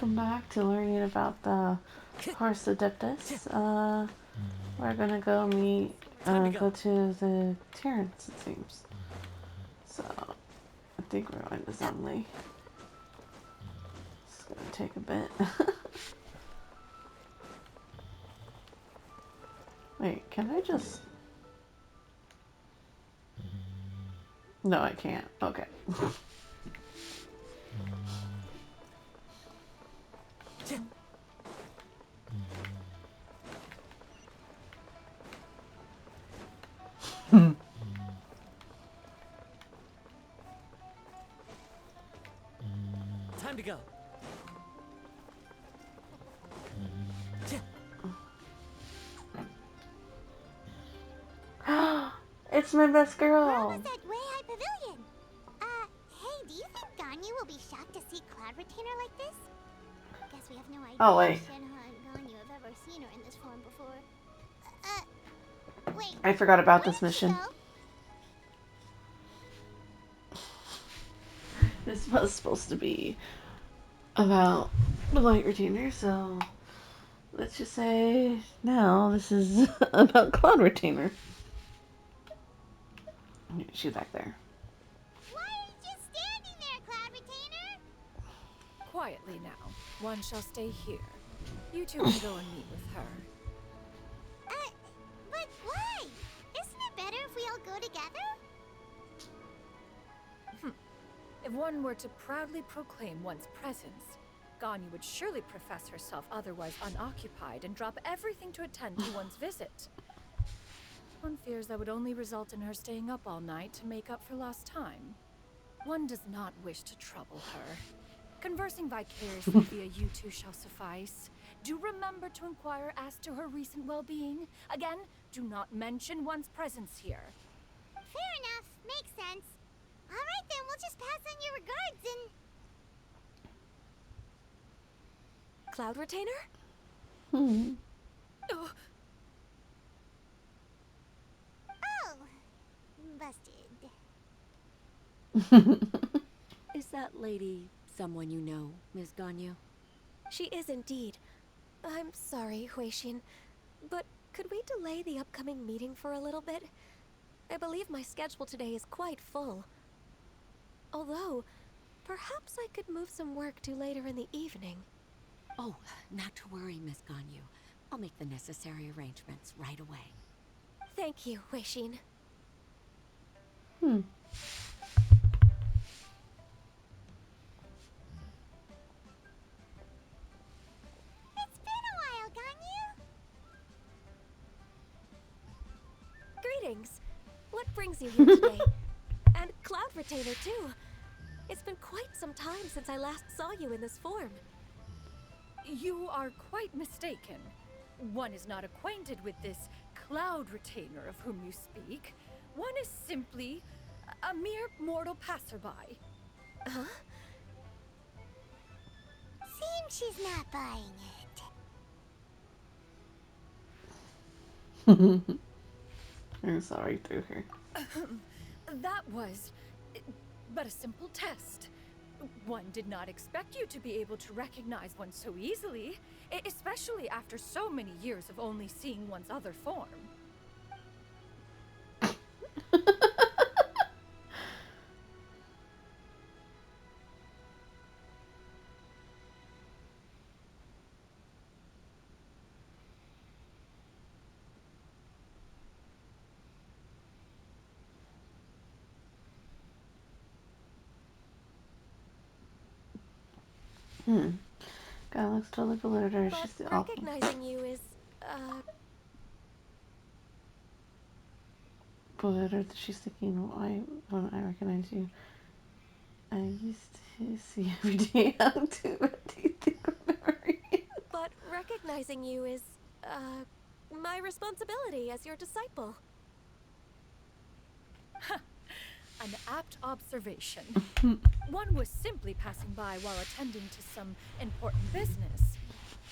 Welcome back to learning about the horse adeptus. We're gonna go meet, go to the Terrence, it seems. So, I think we're on assembly. It's gonna take a bit. Wait, can I just... No, I can't. Okay. Time to go. It's my best We're girl! almost at Way High Pavilion. Hey, do you think Ganyu will be shocked to see Cloud Retainer like this? Guess we have no idea Oh, wait. if Shenhe and Ganyu have ever seen her in this form before. Wait. I forgot about where this did she mission. go? This was supposed to be about the light retainer, so let's just say now this is about Cloud Retainer. She's back there. Why are you just standing there, Cloud Retainer? Quietly now. One shall stay here. You two can go and meet with her. But why? Isn't it better if we all go together? If one were to proudly proclaim one's presence, Ganyu would surely profess herself otherwise unoccupied and drop everything to attend to one's visit. One fears that would only result in her staying up all night to make up for lost time. One does not wish to trouble her. Conversing vicariously via you two shall suffice. Do remember to inquire as to her recent well-being. Again, do not mention one's presence here. Fair enough. Makes sense. Alright then, we'll just pass on your regards and... Cloud Retainer? Oh, busted. Is that lady someone you know, Miss Ganyu? She is indeed. I'm sorry, Huixin, but could we delay the upcoming meeting for a little bit? I believe my schedule today is quite full. Although, perhaps I could move some work to later in the evening. Oh, not to worry, Miss Ganyu. I'll make the necessary arrangements right away. Thank you, Huixin. It's been a while, Ganyu. Greetings. What brings you here today? And Cloud Retainer, too. It's been quite some time since I last saw you in this form. you are quite mistaken. One is not acquainted with this Cloud Retainer of whom you speak. One is simply a mere mortal passerby. Huh? Seems she's not buying it. I'm sorry through her. That was but a simple test. One did not expect you to be able to recognize one so easily, especially after so many years of only seeing one's other form. Guy looks totally belittled. But She's the recognizing you is, belittled. She's thinking, why when I recognize you? I used to see you every day. How do you think of memory? but recognizing you is, my responsibility as your disciple. An apt observation. One was simply passing by while attending to some important business.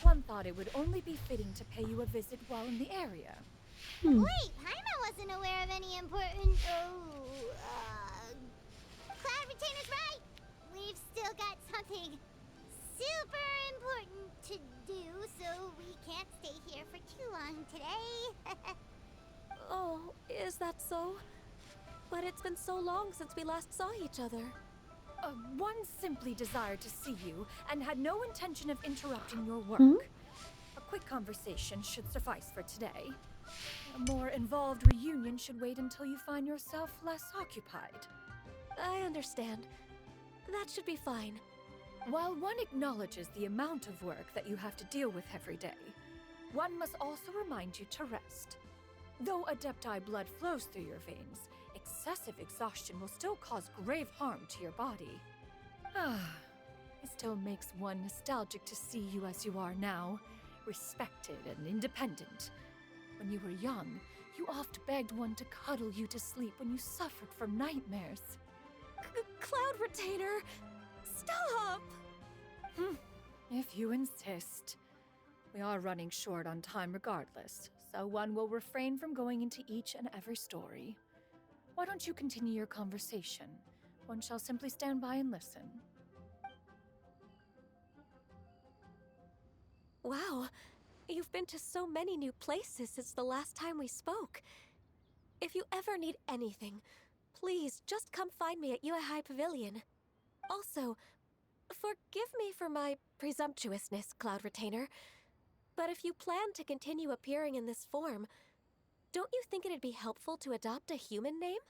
One thought it would only be fitting to pay you a visit while in the area. Wait, Paimon wasn't aware of any important... Cloud Retainer's right! We've still got something super important to do, so we can't stay here for too long today. Oh, is that so? But it's been so long since we last saw each other. One simply desired to see you and had no intention of interrupting your work. Hmm? A quick conversation should suffice for today. A more involved reunion should wait until you find yourself less occupied. I understand. That should be fine. While one acknowledges the amount of work that you have to deal with every day, one must also remind you to rest. Though Adepti blood flows through your veins, excessive exhaustion will still cause grave harm to your body. It still makes one nostalgic to see you as you are now, respected and independent. When you were young, you oft begged one to cuddle you to sleep when you suffered from nightmares. Cloud Retainer! Stop! If you insist. We are running short on time regardless, so one will refrain from going into each and every story. Why don't you continue your conversation? One shall simply stand by and listen. Wow, you've been to so many new places since the last time we spoke. If you ever need anything, please just come find me at Yue High Pavilion. Also, forgive me for my presumptuousness, Cloud Retainer, but if you plan to continue appearing in this form, don't you think it'd be helpful to adopt a human name?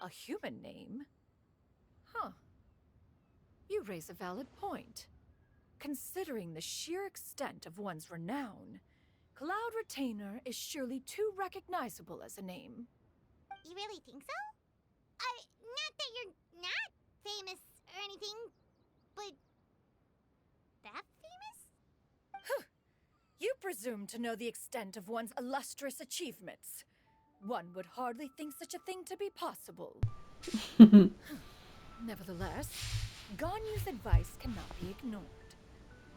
A human name? Huh. You raise a valid point. Considering the sheer extent of one's renown, Cloud Retainer is surely too recognizable as a name. You really think so? Not that you're not famous or anything, but that famous? You presume to know the extent of one's illustrious achievements. One would hardly think such a thing to be possible. Nevertheless, Ganyu's advice cannot be ignored.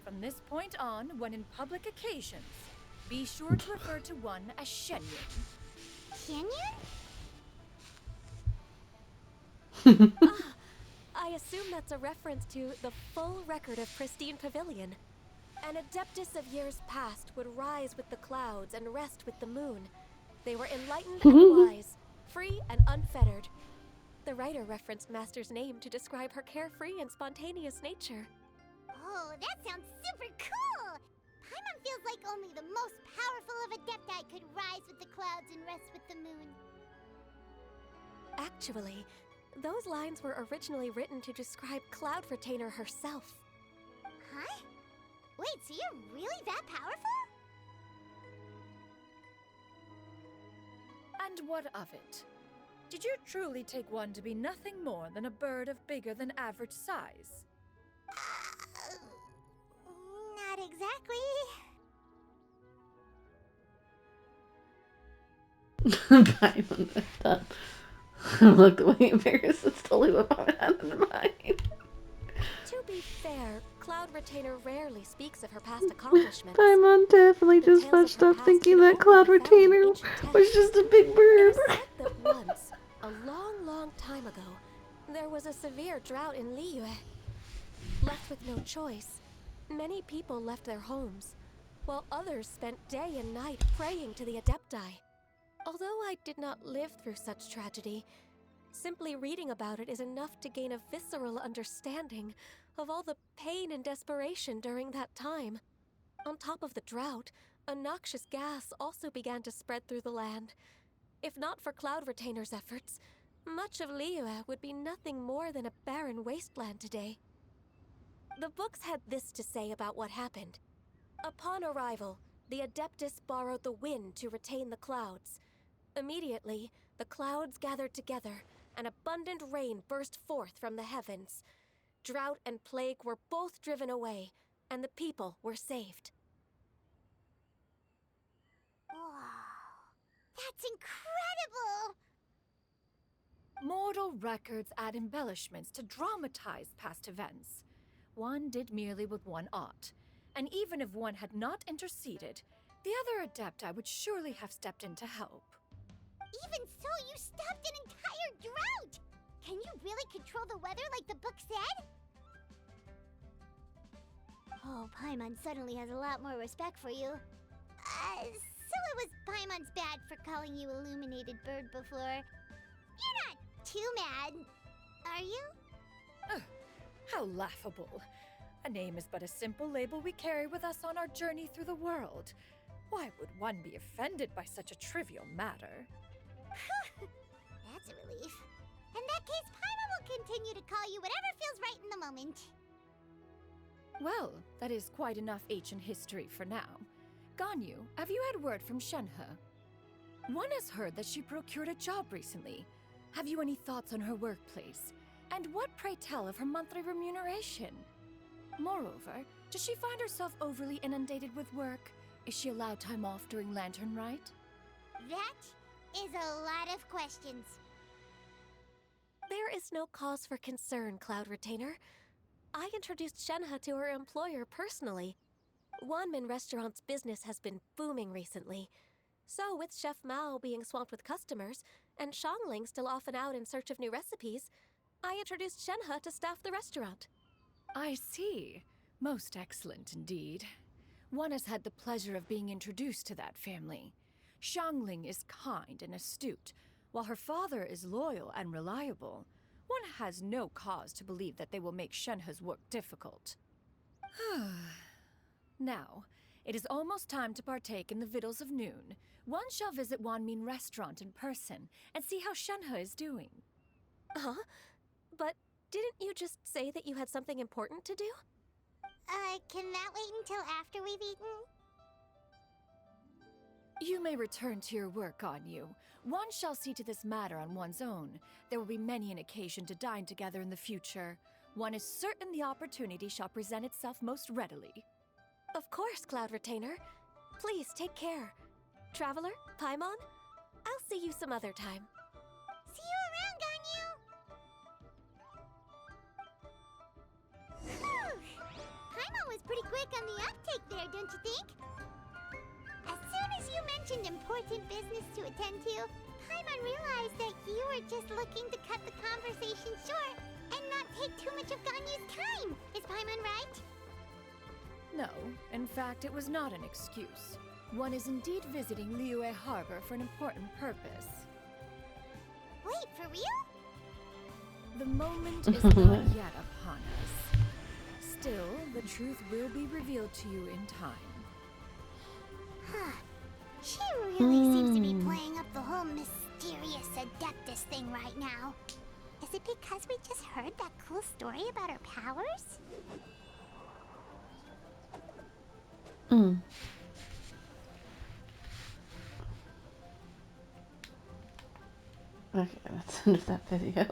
From this point on, when in public occasions, be sure to refer to one as Shenyun. Canyon? I assume that's a reference to the full record of Pristine Pavilion. An Adeptus of years past would rise with the clouds and rest with the moon. They were enlightened and wise, free and unfettered. The writer referenced Master's name to describe her carefree and spontaneous nature. Oh, that sounds super cool! Paimon feels like only the most powerful of Adepti could rise with the clouds and rest with the moon. Actually, those lines were originally written to describe Cloud Retainer herself. Huh? Wait, so you're really that powerful? And what of it? Did you truly take one to be nothing more than a bird of bigger than average size? Not exactly. Paimon that. Look, the way embarrassed, it's totally what Paimon had in mind. To be fair, Cloud Retainer rarely speaks of her past accomplishments. Paimon definitely The just tales of messed her up past thinking could that only Cloud be found in Retainer ancient was texts. just a big It bird. is said that once, a long, long time ago, there was a severe drought in Liyue. Left with no choice, many people left their homes, while others spent day and night praying to the Adepti. Although I did not live through such tragedy, simply reading about it is enough to gain a visceral understanding of all the pain and desperation during that time. On top of the drought, a noxious gas also began to spread through the land. If not for Cloud Retainer's efforts, much of Liyue would be nothing more than a barren wasteland today. The books had this to say about what happened. Upon arrival, the Adeptus borrowed the wind to retain the clouds. Immediately, the clouds gathered together, and abundant rain burst forth from the heavens. Drought and plague were both driven away, and the people were saved. Wow. That's incredible! Mortal records add embellishments to dramatize past events. One did merely what one ought, and even if one had not interceded, the other Adepti would surely have stepped in to help. Even so, you stopped an entire drought! Can you really control the weather like the book said? Oh, Paimon suddenly has a lot more respect for you. So it was Paimon's bad for calling you Illuminated Bird before. You're not too mad, are you? Ugh, how laughable. A name is but a simple label we carry with us on our journey through the world. Why would one be offended by such a trivial matter? That's a relief. In that case, Paimon will continue to call you whatever feels right in the moment. Well, that is quite enough ancient history for now. Ganyu, have you had word from Shenhe? One has heard that she procured a job recently. Have you any thoughts on her workplace? And what, pray tell, of her monthly remuneration? Moreover, does she find herself overly inundated with work? Is she allowed time off during Latern Rite? That is a lot of questions. There is no cause for concern, Cloud Retainer. I introduced Shenhe to her employer personally. Wanmin Restaurant's business has been booming recently. So, with Chef Mao being swamped with customers, and Shangling still off and out in search of new recipes, I introduced Shenhe to staff the restaurant. I see. Most excellent indeed. One has had the pleasure of being introduced to that family. Shangling is kind and astute, while her father is loyal and reliable. One has no cause to believe that they will make Shenhe's work difficult. Now, it is almost time to partake in the victuals of noon. One shall visit Wanmin Restaurant in person and see how Shenhe is doing. Huh? But didn't you just say that you had something important to do? Can that wait until after we've eaten? You may return to your work, Ganyu. One shall see to this matter on one's own. There will be many an occasion to dine together in the future. One is certain the opportunity shall present itself most readily. Of course, Cloud Retainer. Please take care. Traveler, Paimon, I'll see you some other time. See you around, Ganyu! Whew! Paimon was pretty quick on the uptake there, don't you think? As soon as you mentioned important business to attend to, Paimon realized that you were just looking to cut the conversation short and not take too much of Ganyu's time. Is Paimon right? No, in fact, it was not an excuse. One is indeed visiting Liyue Harbor for an important purpose. Wait, for real? The moment is not yet upon us. Still, the truth will be revealed to you in time. Huh. She really seems to be playing up the whole mysterious Adeptus thing right now. Is it because we just heard that cool story about her powers? Okay, that's the end of that video.